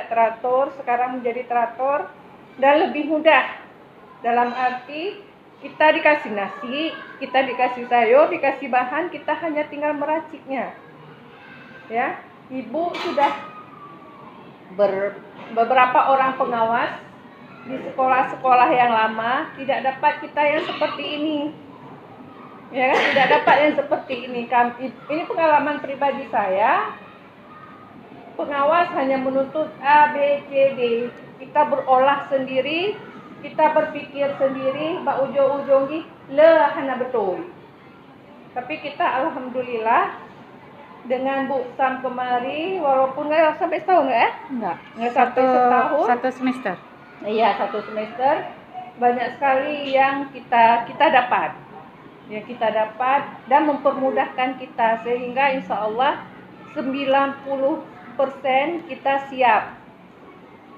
tidak teratur, sekarang menjadi teratur dan lebih mudah. Dalam arti kita dikasih nasi, kita dikasih sayur, dikasih bahan, kita hanya tinggal meraciknya. Ya, Ibu sudah beberapa orang pengawas di sekolah-sekolah yang lama tidak dapat kita yang seperti ini. Ya kan, tidak dapat yang seperti ini. Ini pengalaman pribadi saya. Pengawas hanya menuntut A, B, C, D. Kita berolah sendiri, kita berpikir sendiri, bak ujung-ujung le hana betul. Tapi kita alhamdulillah dengan Bu Sam kemari, walaupun nggak sampai setahun ya? Nggak Sampai setahun. Satu semester. Iya, 1 semester. Banyak sekali yang kita dapat. Ya, kita dapat dan mempermudahkan kita sehingga insya Allah 90% kita siap.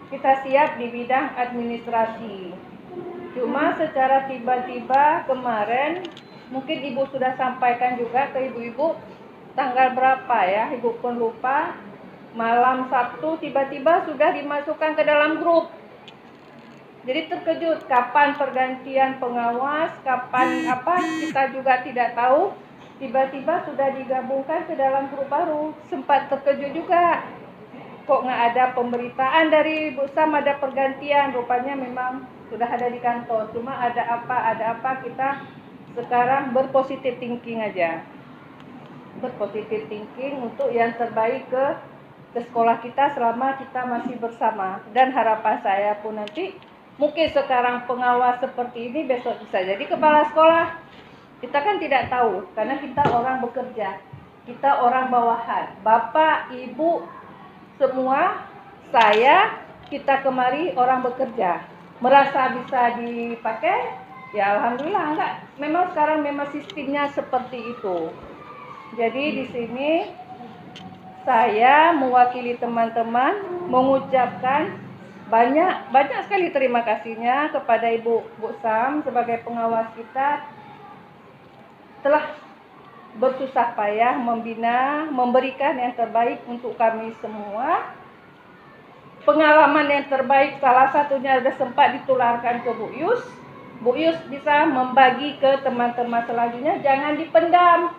Kita siap di bidang administrasi. Cuma secara tiba-tiba kemarin, mungkin Ibu sudah sampaikan juga ke ibu-ibu tanggal berapa ya, Ibu pun lupa. Malam Sabtu tiba-tiba sudah dimasukkan ke dalam grup. Jadi terkejut kapan pergantian pengawas, kapan apa, kita juga tidak tahu. Tiba-tiba sudah digabungkan ke dalam grup baru. Sempat terkejut juga. Kok nggak ada pemberitaan dari Bu Sam ada pergantian. Rupanya memang sudah ada di kantor. Cuma ada apa kita sekarang berpositif thinking aja. Berpositif thinking untuk yang terbaik ke sekolah kita selama kita masih bersama. Dan harapan saya pun nanti mungkin sekarang pengawas seperti ini, besok bisa jadi kepala sekolah. Kita kan tidak tahu, karena kita orang bekerja. Kita orang bawahan. Bapak, Ibu, semua, saya, kita kemari orang bekerja. Merasa bisa dipakai? Ya Alhamdulillah enggak. Memang sekarang memang sistemnya seperti itu. Jadi di sini saya mewakili teman-teman mengucapkan banyak sekali terima kasihnya kepada Ibu Bu Sam sebagai pengawas kita telah bersusah payah membina, memberikan yang terbaik untuk kami semua. Pengalaman yang terbaik salah satunya sudah sempat ditularkan ke Bu Yus. Bu Yus bisa membagi ke teman-teman selanjutnya, jangan dipendam.